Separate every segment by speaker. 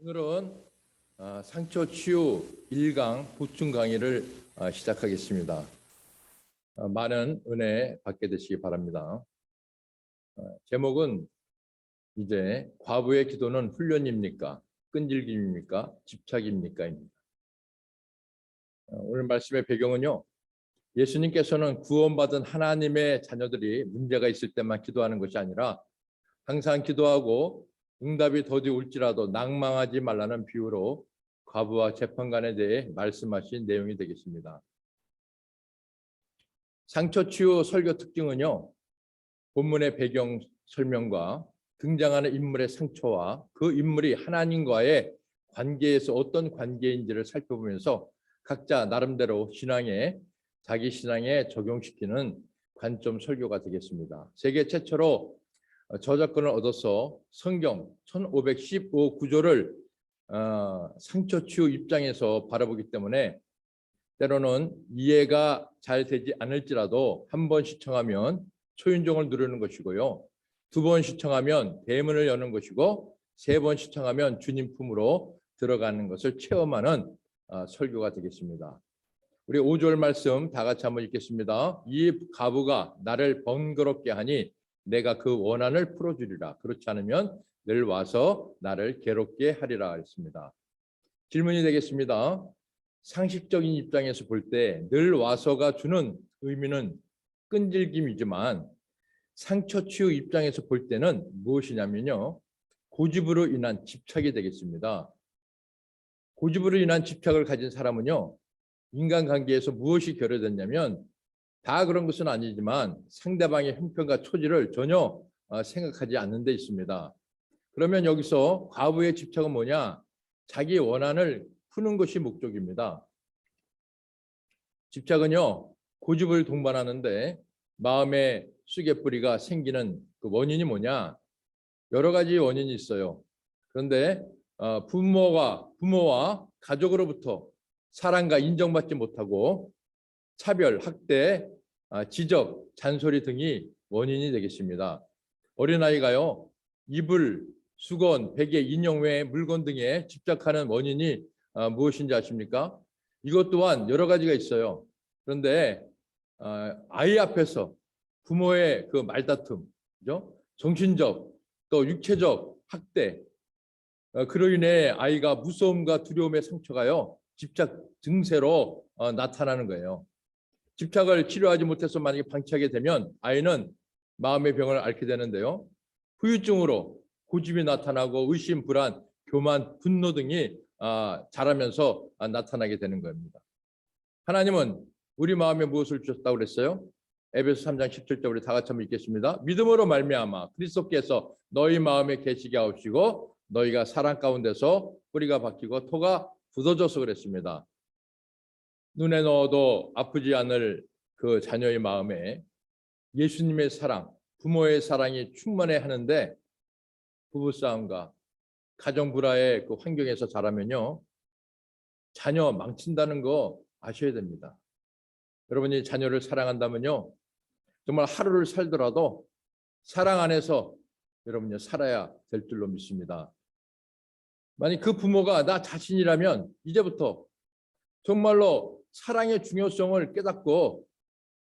Speaker 1: 오늘은 상처 치유 1강 보충 강의를 시작하겠습니다. 많은 은혜 받게 되시기 바랍니다. 제목은 이제 과부의 기도는 훈련입니까? 끈질김입니까? 집착입니까? 입니다. 오늘 말씀의 배경은요. 예수님께서는 구원받은 하나님의 자녀들이 문제가 있을 때만 기도하는 것이 아니라 항상 기도하고 응답이 더디 올지라도 낭망하지 말라는 비유로 과부와 재판관에 대해 말씀하신 내용이 되겠습니다. 상처 치유 설교 특징은요. 본문의 배경 설명과 등장하는 인물의 상처와 그 인물이 하나님과의 관계에서 어떤 관계인지를 살펴보면서 각자 나름대로 자기 신앙에 적용시키는 관점 설교가 되겠습니다. 세계 최초로 저작권을 얻어서 성경 1515 구조를 상처 치유 입장에서 바라보기 때문에 때로는 이해가 잘 되지 않을지라도 한 번 시청하면 초인종을 누르는 것이고요. 두 번 시청하면 대문을 여는 것이고 세 번 시청하면 주님 품으로 들어가는 것을 체험하는 설교가 되겠습니다. 우리 5절 말씀 다 같이 한번 읽겠습니다. 이 과부가 나를 번거롭게 하니 내가 그 원한을 풀어주리라. 그렇지 않으면 늘 와서 나를 괴롭게 하리라 했습니다. 질문이 되겠습니다. 상식적인 입장에서 볼 때 늘 와서가 주는 의미는 끈질김이지만 상처 치유 입장에서 볼 때는 무엇이냐면요. 고집으로 인한 집착이 되겠습니다. 고집으로 인한 집착을 가진 사람은요. 인간관계에서 무엇이 결여됐냐면 다 그런 것은 아니지만 상대방의 형편과 처지를 전혀 생각하지 않는 데 있습니다. 그러면 여기서 과부의 집착은 뭐냐? 자기 원한을 푸는 것이 목적입니다. 집착은요, 고집을 동반하는데 마음의 쑥개뿌리가 생기는 그 원인이 뭐냐? 여러 가지 원인이 있어요. 그런데 부모와 가족으로부터 사랑과 인정받지 못하고 차별, 학대, 지적, 잔소리 등이 원인이 되겠습니다. 어린아이가요. 이불, 수건, 베개, 인형 외의 물건 등에 집착하는 원인이 무엇인지 아십니까? 이것 또한 여러 가지가 있어요. 그런데 아이 앞에서 부모의 그 말다툼, 그죠? 정신적, 또 육체적 학대, 그로 인해 아이가 무서움과 두려움의 상처가요. 집착 증세로 나타나는 거예요. 집착을 치료하지 못해서 만약에 방치하게 되면 아이는 마음의 병을 앓게 되는데요. 후유증으로 고집이 나타나고 의심, 불안, 교만, 분노 등이 자라면서 나타나게 되는 겁니다. 하나님은 우리 마음에 무엇을 주셨다고 그랬어요? 에베소 3장 17절 우리 다 같이 한번 읽겠습니다. 믿음으로 말미암아 그리스도께서 너희 마음에 계시게 하옵시고 너희가 사랑 가운데서 뿌리가 박히고 토가 굳어져서 그랬습니다. 눈에 넣어도 아프지 않을 그 자녀의 마음에 예수님의 사랑, 부모의 사랑이 충만해야 하는데 부부싸움과 가정불화의 그 환경에서 자라면요. 자녀 망친다는 거 아셔야 됩니다. 여러분이 자녀를 사랑한다면요. 정말 하루를 살더라도 사랑 안에서 여러분이 살아야 될 줄로 믿습니다. 만약 그 부모가 나 자신이라면 이제부터 정말로 사랑의 중요성을 깨닫고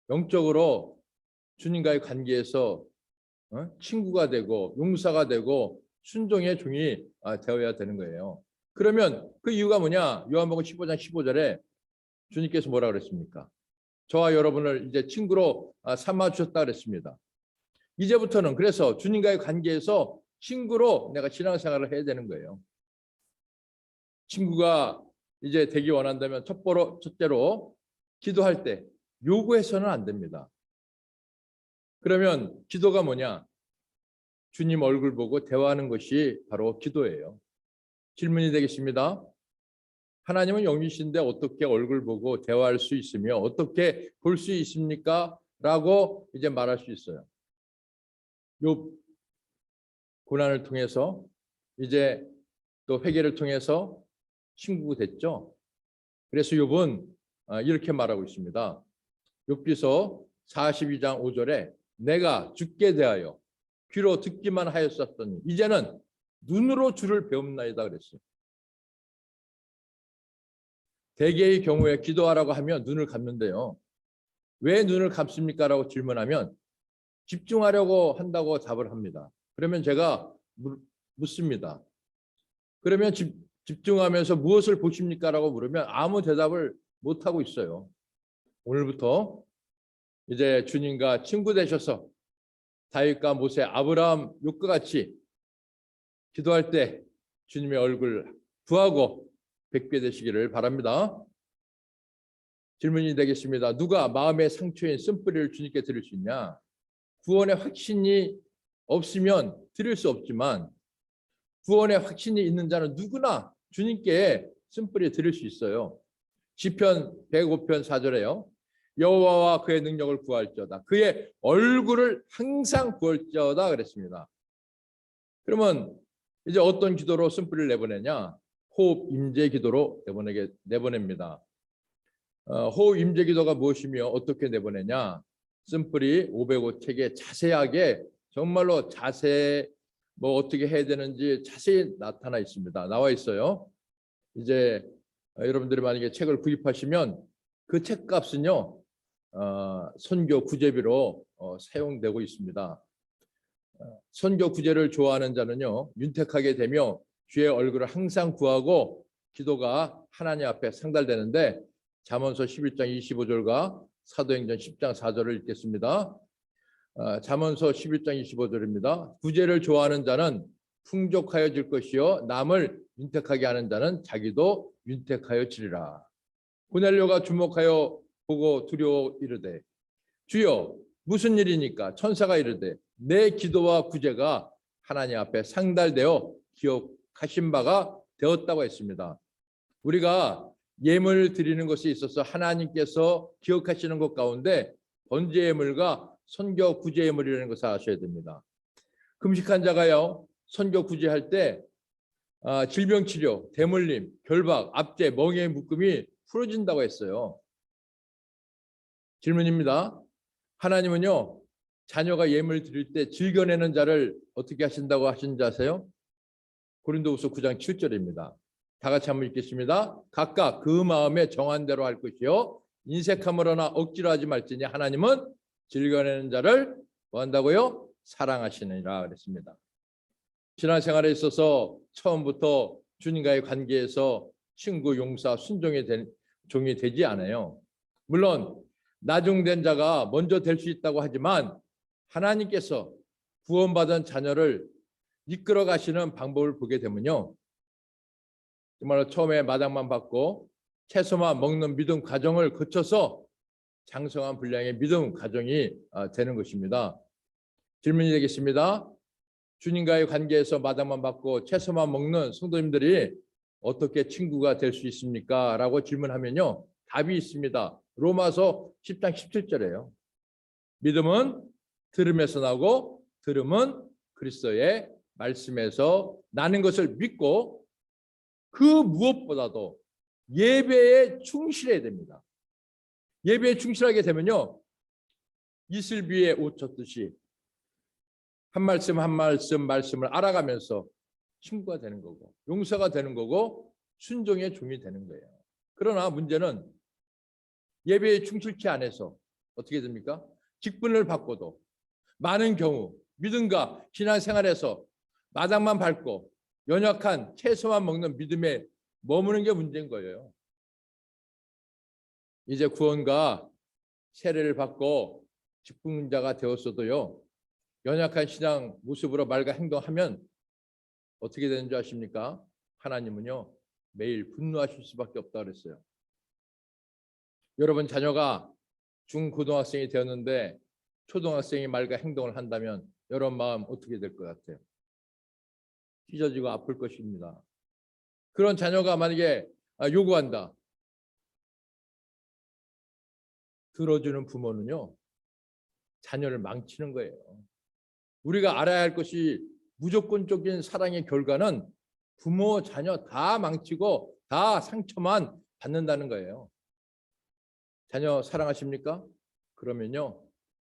Speaker 1: 영적으로 주님과의 관계에서 친구가 되고 용사가 되고 순종의 종이 되어야 되는 거예요. 그러면 그 이유가 뭐냐? 요한복음 15장 15절에 주님께서 뭐라 그랬습니까? 저와 여러분을 이제 친구로 삼아 주셨다 그랬습니다. 이제부터는 그래서 주님과의 관계에서 친구로 내가 신앙생활을 해야 되는 거예요. 친구가 이제 되기 원한다면 첫째로 기도할 때 요구해서는 안 됩니다. 그러면 기도가 뭐냐? 주님 얼굴 보고 대화하는 것이 바로 기도예요. 질문이 되겠습니다. 하나님은 영이신데 어떻게 얼굴 보고 대화할 수 있으며 어떻게 볼 수 있습니까? 라고 이제 말할 수 있어요. 욥 고난을 통해서 이제 또 회개를 통해서 친구가 됐죠. 그래서 욥은 이렇게 말하고 있습니다. 욥기서 42장 5절에 내가 주께 대하여 귀로 듣기만 하였었더니 이제는 눈으로 주를 배움나이다 그랬어요. 대개의 경우에 기도하라고 하면 눈을 감는데요. 왜 눈을 감습니까? 라고 질문하면 집중하려고 한다고 답을 합니다. 그러면 제가 묻습니다. 그러면 집중하면서 무엇을 보십니까? 라고 물으면 아무 대답을 못하고 있어요. 오늘부터 이제 주님과 친구 되셔서 다윗과 모세, 아브라함, 욥과 같이 기도할 때 주님의 얼굴 구하고 뵙게 되시기를 바랍니다. 질문이 되겠습니다. 누가 마음의 상처인 쓴뿌리를 주님께 드릴 수 있냐? 구원의 확신이 없으면 드릴 수 없지만 구원의 확신이 있는 자는 누구나 주님께 쓴뿌리 드릴 수 있어요. 시편 105편 4절에요. 여호와와 그의 능력을 구할지어다. 그의 얼굴을 항상 구할지어다 그랬습니다. 그러면 이제 어떤 기도로 쓴뿌리를 내보내냐? 호흡 임재 기도로 내보냅니다. 호흡 임재 기도가 무엇이며 어떻게 내보내냐? 쓴뿌리 505 책에 자세하게 정말로 뭐 어떻게 해야 되는지 자세히 나타나 있습니다. 나와 있어요. 이제 여러분들이 만약에 책을 구입하시면 그 책값은요 선교 구제비로 사용되고 있습니다. 선교 구제를 좋아하는 자는요 윤택하게 되며 주의 얼굴을 항상 구하고 기도가 하나님 앞에 상달되는데 잠언서 11장 25절과 사도행전 10장 4절을 읽겠습니다. 잠언서 11장 25절입니다. 구제를 좋아하는 자는 풍족하여질 것이요 남을 윤택하게 하는 자는 자기도 윤택하여지리라. 고넬료가 주목하여 보고 두려워 이르되 주여 무슨 일이니까? 천사가 이르되 내 기도와 구제가 하나님 앞에 상달되어 기억하신 바가 되었다고 했습니다. 우리가 예물 드리는 것에 있어서 하나님께서 기억하시는 것 가운데 번제 예물과 선교 구제 예물이라는 것을 아셔야 됩니다. 금식한 자가요 선교 구제할 때 질병 치료, 대물림, 결박, 압제, 멍에의 묶음이 풀어진다고 했어요. 질문입니다. 하나님은요 자녀가 예물 드릴 때 즐겨내는 자를 어떻게 하신다고 하신 줄 아세요? 고린도후서 9장 7절입니다. 다 같이 한번 읽겠습니다. 각각 그 마음에 정한 대로 할 것이요 인색함으로나 억지로 하지 말지니 하나님은 즐겨내는 자를 뭐 한다고요? 사랑하시느니라 그랬습니다. 신앙생활에 있어서 처음부터 주님과의 관계에서 친구, 용사, 순종이 종이 되지 않아요. 물론 나중된 자가 먼저 될 수 있다고 하지만 하나님께서 구원받은 자녀를 이끌어 가시는 방법을 보게 되면요. 정말로 처음에 마당만 받고 채소만 먹는 믿음 과정을 거쳐서 장성한 분량의 믿음 과정이 되는 것입니다. 질문이 되겠습니다. 주님과의 관계에서 마당만 받고 채소만 먹는 성도님들이 어떻게 친구가 될 수 있습니까? 라고 질문하면요. 답이 있습니다. 로마서 10장 17절이에요. 믿음은 들음에서 나고 들음은 그리스도의 말씀에서 나는 것을 믿고 그 무엇보다도 예배에 충실해야 됩니다. 예배에 충실하게 되면요. 이슬비에 옷 젖듯이 한 말씀 한 말씀을 알아가면서 친구가 되는 거고 용서가 되는 거고 순종의 종이 되는 거예요. 그러나 문제는 예배에 충실치 않아서 어떻게 됩니까? 직분을 받고도 많은 경우 믿음과 신앙생활에서 마당만 밟고 연약한 채소만 먹는 믿음에 머무는 게 문제인 거예요. 이제 구원과 세례를 받고 직분자가 되었어도요. 연약한 신앙 모습으로 말과 행동하면 어떻게 되는 줄 아십니까? 하나님은요. 매일 분노하실 수밖에 없다고 그랬어요. 여러분 자녀가 중고등학생이 되었는데 초등학생이 말과 행동을 한다면 여러분 마음 어떻게 될 것 같아요? 찢어지고 아플 것입니다. 그런 자녀가 만약에 요구한다. 들어주는 부모는요. 자녀를 망치는 거예요. 우리가 알아야 할 것이 무조건적인 사랑의 결과는 부모, 자녀 다 망치고 다 상처만 받는다는 거예요. 자녀 사랑하십니까? 그러면요.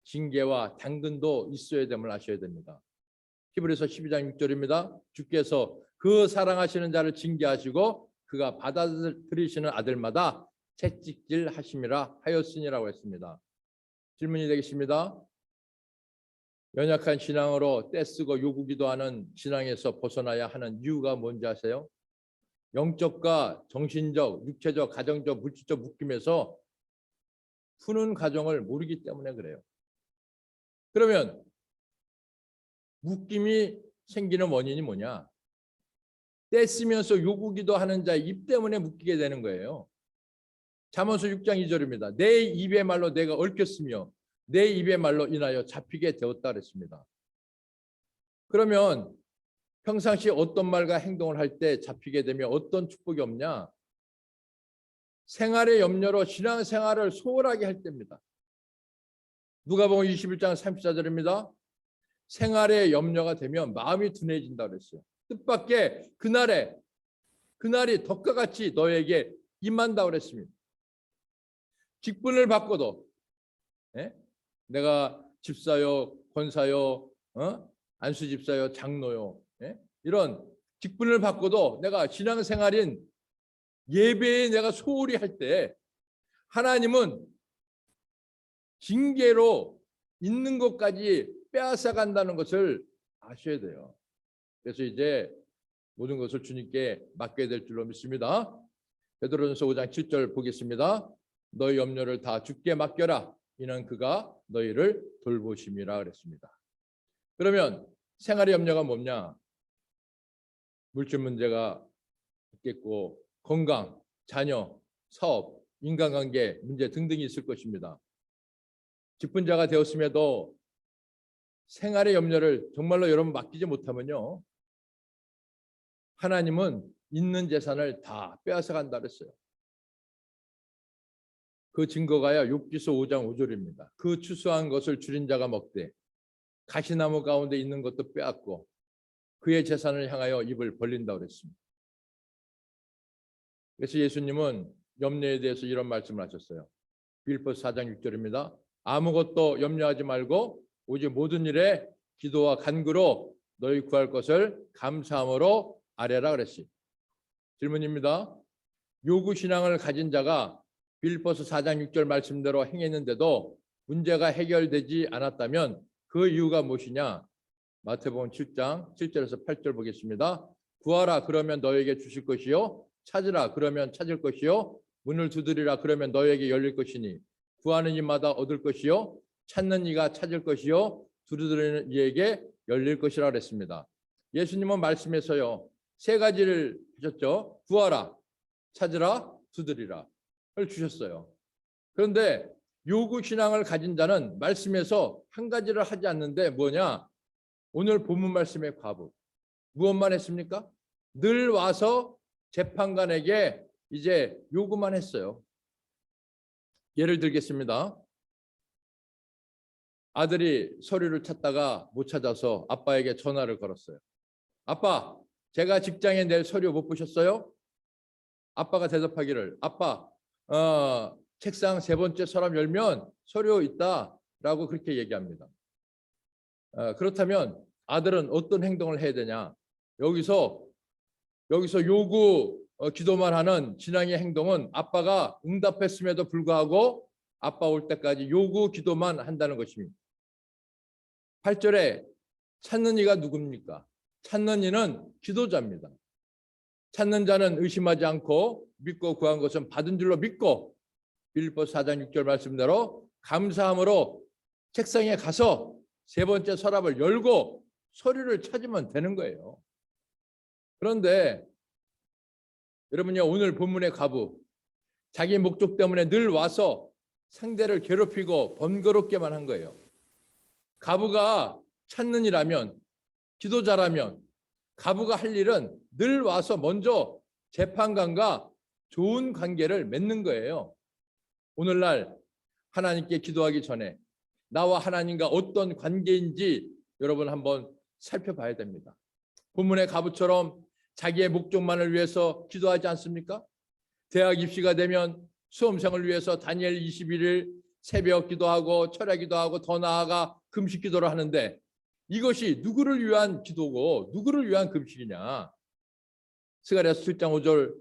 Speaker 1: 징계와 당근도 있어야 됨을 아셔야 됩니다. 히브리서 12장 6절입니다. 주께서 그 사랑하시는 자를 징계하시고 그가 받아들이시는 아들마다 채찍질 하심이라 하였으니라고 했습니다. 질문이 되겠습니다. 연약한 신앙으로 떼쓰고 요구기도하는 신앙에서 벗어나야 하는 이유가 뭔지 아세요? 영적과 정신적, 육체적, 가정적, 물질적 묶임에서 푸는 과정을 모르기 때문에 그래요. 그러면 묶임이 생기는 원인이 뭐냐? 떼쓰면서 요구기도하는 자의 입 때문에 묶이게 되는 거예요. 잠언서 6장 2절입니다. 내 입의 말로 내가 얽혔으며 내 입의 말로 인하여 잡히게 되었다 그랬습니다. 그러면 평상시 어떤 말과 행동을 할 때 잡히게 되면 어떤 축복이 없냐? 생활의 염려로 신앙생활을 소홀하게 할 때입니다. 누가복음 21장 34절입니다. 생활의 염려가 되면 마음이 둔해진다 그랬어요. 뜻밖의 그날이 덕과 같이 너에게 임한다 그랬습니다. 직분을 바꿔도 내가 집사요, 권사요, 안수집사요, 장로요, 이런 직분을 바꿔도 내가 신앙생활인 예배에 내가 소홀히 할 때 하나님은 징계로 있는 것까지 빼앗아 간다는 것을 아셔야 돼요. 그래서 이제 모든 것을 주님께 맡겨야 될 줄로 믿습니다. 베드로전서 5장 7절 보겠습니다. 너희 염려를 다 주께 맡겨라. 이는 그가 너희를 돌보심이라 그랬습니다. 그러면 생활의 염려가 뭐냐? 물질 문제가 있겠고 건강, 자녀, 사업, 인간관계 문제 등등이 있을 것입니다. 직분자가 되었음에도 생활의 염려를 정말로 여러분 맡기지 못하면요, 하나님은 있는 재산을 다 빼앗아 간다 그랬어요. 그 증거가야 욥기서 5장 5절입니다. 그 추수한 것을 줄인 자가 먹되 가시나무 가운데 있는 것도 빼앗고 그의 재산을 향하여 입을 벌린다 그랬습니다. 그래서 예수님은 염려에 대해서 이런 말씀을 하셨어요. 빌립보서 4장 6절입니다. 아무것도 염려하지 말고 오직 모든 일에 기도와 간구로 너희 구할 것을 감사함으로 아뢰라 그랬어요. 질문입니다. 요구 신앙을 가진 자가 빌립보서 4장 6절 말씀대로 행했는데도 문제가 해결되지 않았다면 그 이유가 무엇이냐? 마태복음 7장 7절에서 8절 보겠습니다. 구하라 그러면 너에게 주실 것이요 찾으라 그러면 찾을 것이요 문을 두드리라 그러면 너에게 열릴 것이니 구하는 이마다 얻을 것이요 찾는 이가 찾을 것이요 두드리는 이에게 열릴 것이라 그랬습니다. 예수님은 말씀에서요 세 가지를 하셨죠. 구하라, 찾으라, 두드리라 를 주셨어요. 그런데 요구 신앙을 가진 자는 말씀에서 한 가지를 하지 않는데 뭐냐? 오늘 본문 말씀의 과부 무엇만 했습니까? 늘 와서 재판관에게 이제 요구만 했어요. 예를 들겠습니다. 아들이 서류를 찾다가 못 찾아서 아빠에게 전화를 걸었어요. 아빠, 제가 직장에 낼 서류 못 보셨어요? 아빠가 대답하기를 아빠, 책상 세 번째 서랍 열면 서류 있다라고 그렇게 얘기합니다. 그렇다면 아들은 어떤 행동을 해야 되냐? 여기서 요구 기도만 하는 신앙의 행동은 아빠가 응답했음에도 불구하고 아빠 올 때까지 요구 기도만 한다는 것입니다. 8절에 찾는 이가 누굽니까? 찾는 이는 기도자입니다. 찾는 자는 의심하지 않고 믿고 구한 것은 받은 줄로 믿고 빌립보서 4장 6절 말씀대로 감사함으로 책상에 가서 세 번째 서랍을 열고 서류를 찾으면 되는 거예요. 그런데 여러분요 오늘 본문의 과부 자기 목적 때문에 늘 와서 상대를 괴롭히고 번거롭게만 한 거예요. 과부가 찾는 이라면 기도자라면 과부가 할 일은 늘 와서 먼저 재판관과 좋은 관계를 맺는 거예요. 오늘날 하나님께 기도하기 전에 나와 하나님과 어떤 관계인지 여러분 한번 살펴봐야 됩니다. 본문의 과부처럼 자기의 목적만을 위해서 기도하지 않습니까? 대학 입시가 되면 수험생을 위해서 다니엘 21일 새벽 기도하고 철야 기도하고 더 나아가 금식 기도를 하는데 이것이 누구를 위한 기도고 누구를 위한 금식이냐? 스가랴서 7장 5절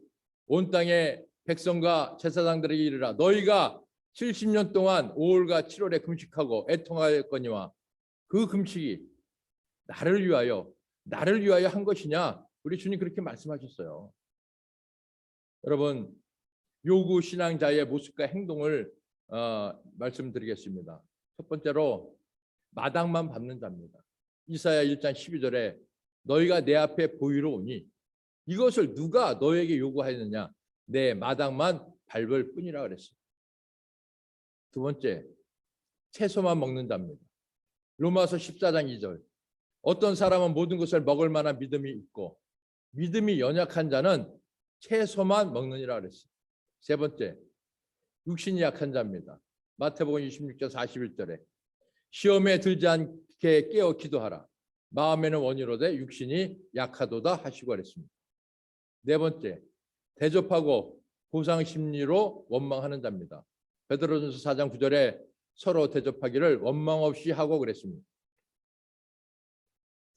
Speaker 1: 온 땅의 백성과 제사장들에게 이르라. 너희가 70년 동안 5월과 7월에 금식하고 애통하였거니와 그 금식이 나를 위하여 한 것이냐? 우리 주님 그렇게 말씀하셨어요. 여러분, 요구 신앙자의 모습과 행동을 말씀드리겠습니다. 첫 번째로 마당만 밟는 자입니다. 이사야 1장 12절에 너희가 내 앞에 보이러 오니 이것을 누가 너에게 요구하였느냐? 내 마당만 밟을 뿐이라 그랬어요. 두 번째, 채소만 먹는 자입니다. 로마서 14장 2절. 어떤 사람은 모든 것을 먹을 만한 믿음이 있고 믿음이 연약한 자는 채소만 먹느니라 그랬어요. 세 번째, 육신이 약한 자입니다. 마태복음 26장 41절에 시험에 들지 않게 깨어 기도하라. 마음에는 원이로되 육신이 약하도다 하시고 그랬습니다. 네 번째, 대접하고 보상 심리로 원망하는 자입니다. 베드로전서 4장 9절에 서로 대접하기를 원망 없이 하고 그랬습니다.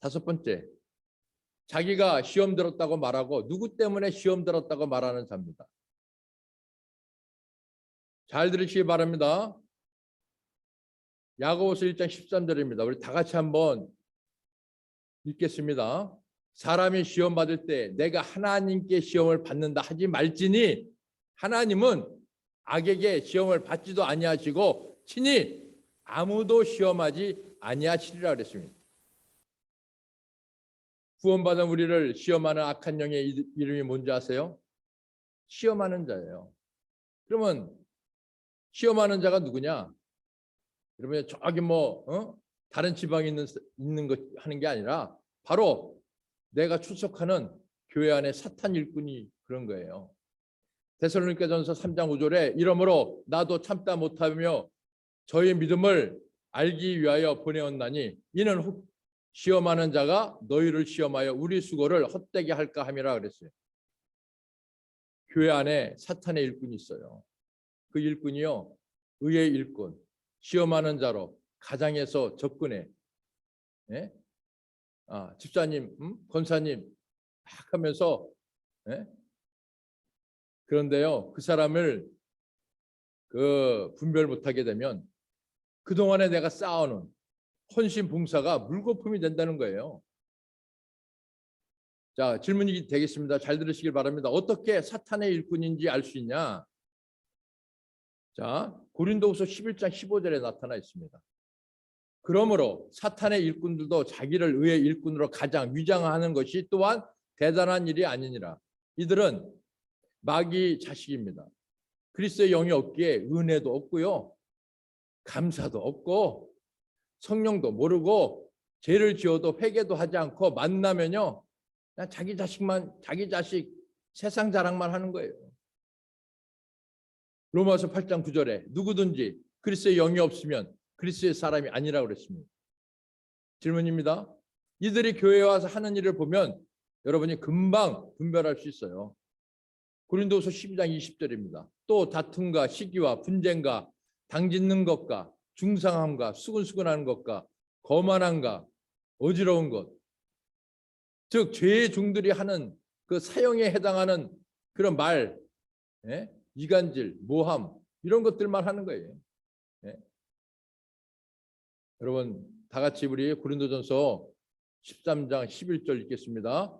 Speaker 1: 다섯 번째, 자기가 시험 들었다고 말하고 누구 때문에 시험 들었다고 말하는 자입니다. 잘 들으시기 바랍니다. 야고보서 1장 13절입니다. 우리 다 같이 한번 읽겠습니다. 사람이 시험 받을 때 내가 하나님께 시험을 받는다 하지 말지니 하나님은 악에게 시험을 받지도 아니하시고 친히 아무도 시험하지 아니하시리라 그랬습니다. 구원받은 우리를 시험하는 악한 영의 이름이 뭔지 아세요? 시험하는 자예요. 그러면 시험하는 자가 누구냐? 여러분 저기 다른 지방에 있는 것 하는 게 아니라 바로 내가 출석하는 교회 안에 사탄 일꾼이 그런 거예요. 데살로니가전서 3장 5절에 이러므로 나도 참다 못하며 저의 믿음을 알기 위하여 보내었나니 이는 시험하는 자가 너희를 시험하여 우리 수고를 헛되게 할까 함이라 그랬어요. 교회 안에 사탄의 일꾼이 있어요. 그 일꾼이요, 의의 일꾼, 시험하는 자로 가장에서 접근해. 예? 집사님, 권사님 막 하면서 예? 그런데요, 그 사람을 분별 못하게 되면 그동안에 내가 쌓아놓은 헌신 봉사가 물거품이 된다는 거예요. 자, 질문이 되겠습니다. 잘 들으시길 바랍니다. 어떻게 사탄의 일꾼인지 알 수 있냐? 자, 고린도후서 11장 15절에 나타나 있습니다. 그러므로 사탄의 일꾼들도 자기를 의의 일꾼으로 가장 위장하는 것이 또한 대단한 일이 아니니라. 이들은 마귀 자식입니다. 그리스도의 영이 없기에 은혜도 없고요, 감사도 없고 성령도 모르고 죄를 지어도 회개도 하지 않고 만나면요 그냥 자기 자식 세상 자랑만 하는 거예요. 로마서 8장 9절에 누구든지 그리스도의 영이 없으면 그리스도의 사람이 아니라고 그랬습니다. 질문입니다. 이들이 교회에 와서 하는 일을 보면 여러분이 금방 분별할 수 있어요. 고린도후서 12장 20절입니다. 또 다툼과 시기와 분쟁과 당짓는 것과 중상함과 수근수근하는 것과 거만함과 어지러운 것, 즉 죄의 종들이 하는 그 사형에 해당하는 그런 말, 이간질, 모함 이런 것들만 하는 거예요. 여러분 다 같이 우리 고린도전서 13장 11절 읽겠습니다.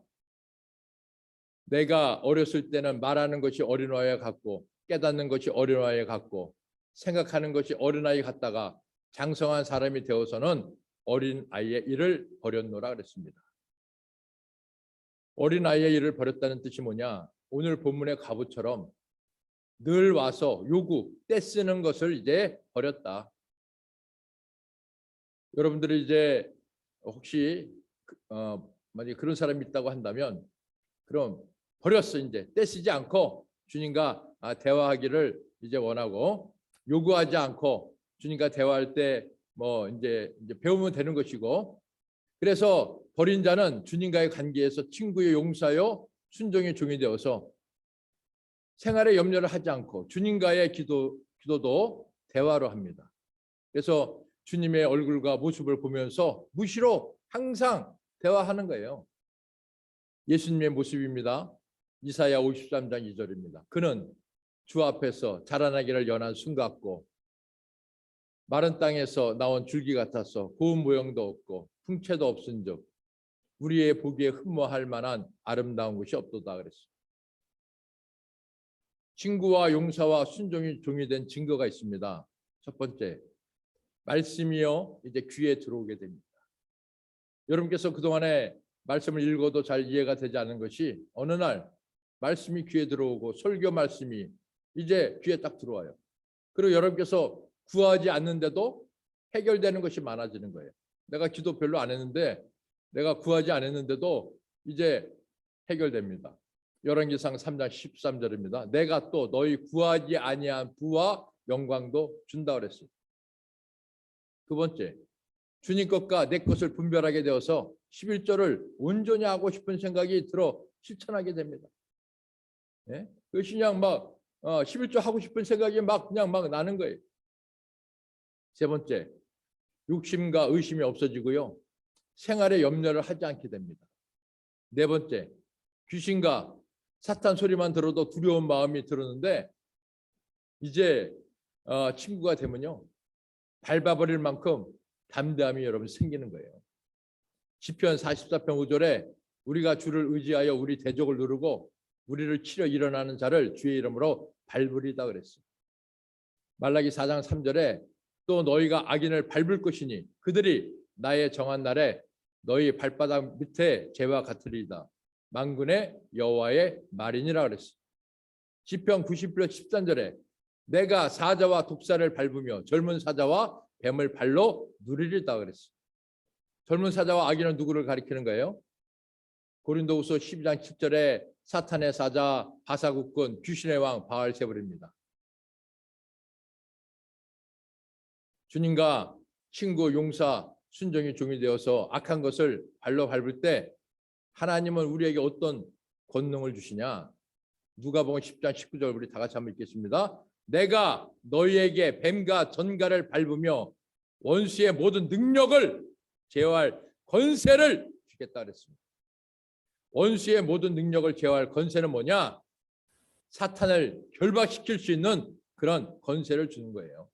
Speaker 1: 내가 어렸을 때는 말하는 것이 어린아이와 같고 깨닫는 것이 어린아이와 같고 생각하는 것이 어린아이 같다가 장성한 사람이 되어서는 어린아이의 일을 버렸노라 그랬습니다. 어린아이의 일을 버렸다는 뜻이 뭐냐? 오늘 본문의 과부처럼 늘 와서 요구, 떼쓰는 것을 이제 버렸다. 여러분들이 이제 혹시 만약에 그런 사람이 있다고 한다면 그럼 버렸어. 이제 떼쓰지 않고 주님과 대화하기를 이제 원하고 요구하지 않고 주님과 대화할 때 이제 배우면 되는 것이고, 그래서 버린 자는 주님과의 관계에서 친구의 용사요 순종의 종이 되어서 생활에 염려를 하지 않고 주님과의 기도도 대화로 합니다. 그래서 주님의 얼굴과 모습을 보면서 무시로 항상 대화하는 거예요. 예수님의 모습입니다. 이사야 53장 2절입니다. 그는 주 앞에서 자라나기를 연한 순 같고 마른 땅에서 나온 줄기 같아서 고운 모형도 없고 풍채도 없은즉 우리의 보기에 흠모할 만한 아름다운 것이 없도다 그랬어요. 친구와 용사와 순종이 종이 된 증거가 있습니다. 첫 번째, 말씀이요 이제 귀에 들어오게 됩니다. 여러분께서 그동안에 말씀을 읽어도 잘 이해가 되지 않은 것이 어느 날 말씀이 귀에 들어오고 설교 말씀이 이제 귀에 딱 들어와요. 그리고 여러분께서 구하지 않는데도 해결되는 것이 많아지는 거예요. 내가 기도 별로 안 했는데 내가 구하지 않았는데도 이제 해결됩니다. 열왕기상 3장 13절입니다. 내가 또 너희 구하지 아니한 부와 영광도 준다 그랬어요. 두 번째, 주님 것과 내 것을 분별하게 되어서 11조를 온전히 하고 싶은 생각이 들어 실천하게 됩니다. 예? 그것이 그냥 막 11조 하고 싶은 생각이 그냥 나는 거예요. 세 번째, 욕심과 의심이 없어지고요. 생활에 염려를 하지 않게 됩니다. 네 번째, 귀신과 사탄 소리만 들어도 두려운 마음이 들었는데 이제 친구가 되면요. 밟아버릴 만큼 담대함이 여러분 생기는 거예요. 시편 44편 5절에 우리가 주를 의지하여 우리 대적을 누르고 우리를 치려 일어나는 자를 주의 이름으로 밟으리다 그랬어요. 말라기 4장 3절에 또 너희가 악인을 밟을 것이니 그들이 나의 정한 날에 너희 발바닥 밑에 재와 같으리이다. 만군의 여호와의 말이니라 그랬어요. 시편 91편 13절에 내가 사자와 독사를 밟으며 젊은 사자와 뱀을 발로 누리리다 그랬어요. 젊은 사자와 악인은 누구를 가리키는 거예요? 고린도후서 12장 7절에 사탄의 사자 바사국군 귀신의 왕 바알세불입니다. 주님과 친구, 용사, 순종이 종이 되어서 악한 것을 발로 밟을 때 하나님은 우리에게 어떤 권능을 주시냐? 누가복음 10장 19절 우리 다 같이 한번 읽겠습니다. 내가 너희에게 뱀과 전갈을 밟으며 원수의 모든 능력을 제어할 권세를 주겠다 그랬습니다. 원수의 모든 능력을 제어할 권세는 뭐냐? 사탄을 결박시킬 수 있는 그런 권세를 주는 거예요.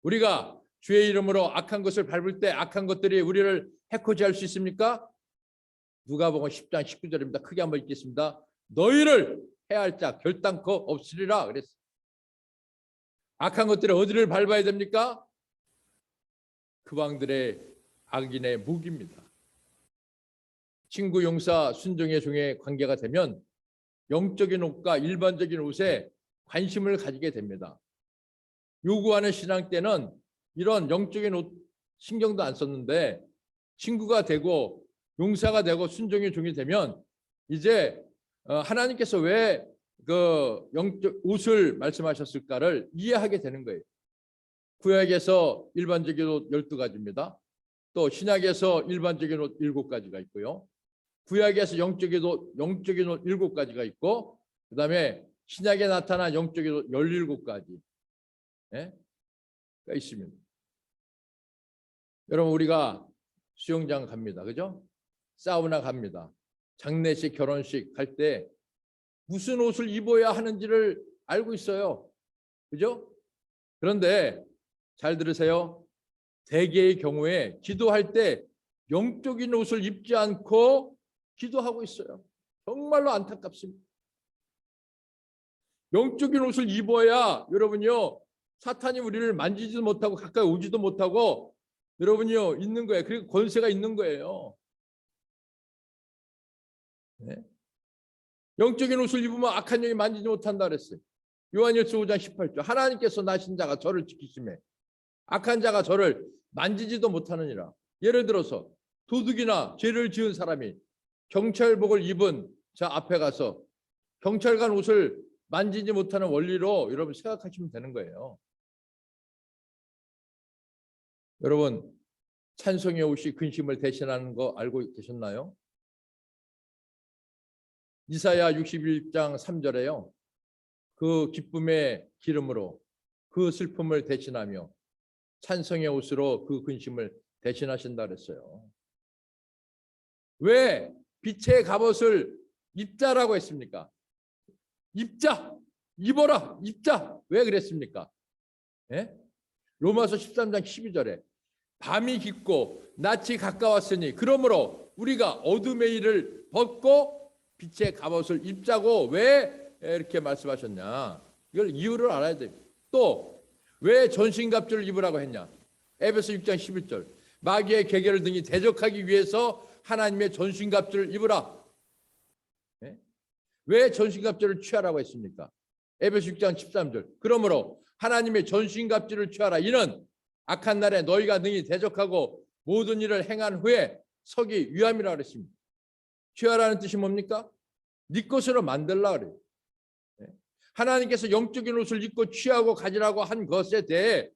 Speaker 1: 우리가 주의 이름으로 악한 것을 밟을 때 악한 것들이 우리를 해코지할 수 있습니까? 누가복음 10장 19절입니다. 크게 한번 읽겠습니다. 너희를 해할 자 결단코 없으리라 그랬어요. 악한 것들이 어디를 밟아야 됩니까? 그 왕들의 악인의 무기입니다. 친구, 용사, 순종의 종의 관계가 되면 영적인 옷과 일반적인 옷에 관심을 가지게 됩니다. 요구하는 신앙 때는 이런 영적인 옷 신경도 안 썼는데 친구가 되고 용사가 되고 순종의 종이 되면 이제 하나님께서 왜 그 영적 옷을 말씀하셨을까를 이해하게 되는 거예요. 구약에서 일반적인 옷 12가지입니다. 또 신약에서 일반적인 옷 7가지가 있고요. 구약에서 영적인 옷 7가지가 있고 그다음에 신약에 나타난 영적인 옷 17가지 가 있습니다. 여러분 우리가 수영장 갑니다. 그죠? 사우나 갑니다. 장례식, 결혼식 갈 때 무슨 옷을 입어야 하는지를 알고 있어요. 그죠? 그런데 잘 들으세요. 대개의 경우에 기도할 때 영적인 옷을 입지 않고 기도하고 있어요. 정말로 안타깝습니다. 영적인 옷을 입어야 여러분요 사탄이 우리를 만지지도 못하고 가까이 오지도 못하고 여러분요 있는 거예요. 그리고 권세가 있는 거예요. 네? 영적인 옷을 입으면 악한 영이 만지지 못한다 그랬어요. 요한일서 5장 18절 하나님께서 나신 자가 저를 지키시매 악한 자가 저를 만지지도 못하느니라. 예를 들어서 도둑이나 죄를 지은 사람이 경찰복을 입은 자 앞에 가서 경찰관 옷을 만지지 못하는 원리로 여러분 생각하시면 되는 거예요. 여러분 찬송의 옷이 근심을 대신하는 거 알고 계셨나요? 이사야 61장 3절에요. 그 기쁨의 기름으로 그 슬픔을 대신하며 찬송의 옷으로 그 근심을 대신하신다 그랬어요. 왜 빛의 갑옷을 입자라고 했습니까? 입자, 입어라, 입자. 왜 그랬습니까? 예? 로마서 13장 12절에 밤이 깊고 낮이 가까웠으니 그러므로 우리가 어둠의 일을 벗고 빛의 갑옷을 입자고 왜 이렇게 말씀하셨냐? 이걸 이유를 알아야 돼요. 또 왜 전신갑주를 입으라고 했냐? 에베소 6장 11절 마귀의 계계를 등이 대적하기 위해서 하나님의 전신갑주를 입으라. 네? 왜 전신갑주를 취하라고 했습니까? 에베소 6장 13절 그러므로 하나님의 전신갑주를 취하라. 이는 악한 날에 너희가 능히 대적하고 모든 일을 행한 후에 서기 위함이라고 그랬습니다. 취하라는 뜻이 뭡니까? 네 것으로 만들라 그래요. 하나님께서 영적인 옷을 입고 취하고 가지라고 한 것에 대해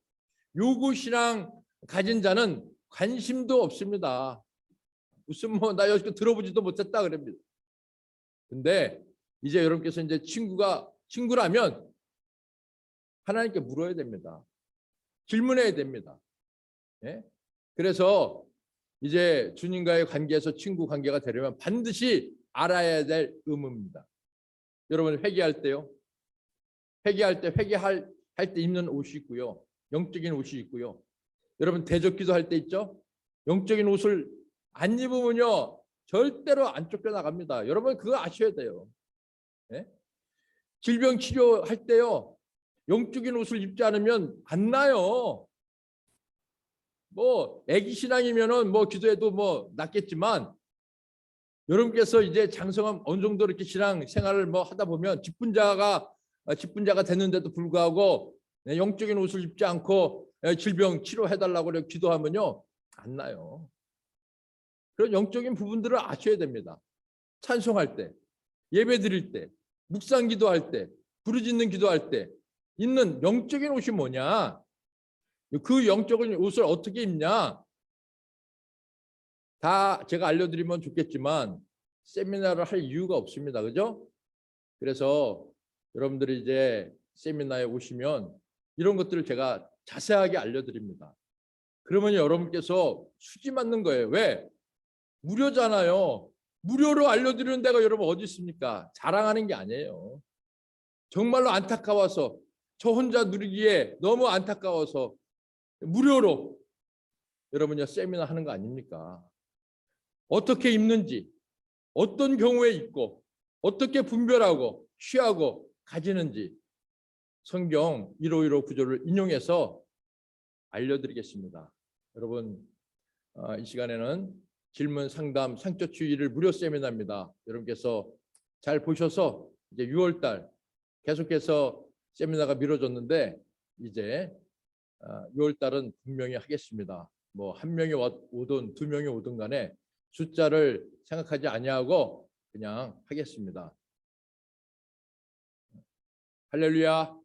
Speaker 1: 요구신앙 가진 자는 관심도 없습니다. 무슨 뭐 나 여기서 들어보지도 못했다 그럽니다. 근데 이제 여러분께서 이제 친구라면 하나님께 물어야 됩니다. 질문해야 됩니다. 예? 그래서 이제 주님과의 관계에서 친구 관계가 되려면 반드시 알아야 될 의무입니다. 여러분 회개할 때요. 회개할 때 입는 옷이 있고요. 영적인 옷이 있고요. 여러분 대적기도 할 때 있죠. 영적인 옷을 안 입으면요 절대로 안 쫓겨나갑니다. 여러분 그거 아셔야 돼요. 예? 질병 치료할 때요. 영적인 옷을 입지 않으면 안 나요. 뭐 애기 신앙이면은 뭐 기도해도 뭐 낫겠지만 여러분께서 이제 장성함 어느 정도 이렇게 신앙 생활을 뭐 하다 보면 직분자가 됐는데도 불구하고 영적인 옷을 입지 않고 질병 치료해달라고 기도하면요 안 나요. 그런 영적인 부분들을 아셔야 됩니다. 찬송할 때, 예배 드릴 때, 묵상 기도할 때, 부르짖는 기도할 때 있는 영적인 옷이 뭐냐? 그 영적인 옷을 어떻게 입냐? 다 제가 알려드리면 좋겠지만 세미나를 할 이유가 없습니다. 그죠? 그래서 여러분들이 이제 세미나에 오시면 이런 것들을 제가 자세하게 알려드립니다. 그러면 여러분께서 수지 맞는 거예요. 왜? 무료잖아요. 무료로 알려드리는 데가 여러분 어디 있습니까? 자랑하는 게 아니에요. 정말로 안타까워서 저 혼자 누리기에 너무 안타까워서 무료로 여러분이 세미나 하는 거 아닙니까? 어떻게 입는지, 어떤 경우에 입고, 어떻게 분별하고 취하고 가지는지 성경 1515 구절을 인용해서 알려드리겠습니다. 여러분 이 시간에는 질문 상담 상처치유를 무료 세미나입니다. 여러분께서 잘 보셔서 이제 6월달 계속해서 세미나가 미뤄졌는데 이제 6월달은 분명히 하겠습니다. 뭐 한 명이 오든 두 명이 오든 간에 숫자를 생각하지 아니하고 그냥 하겠습니다. 할렐루야.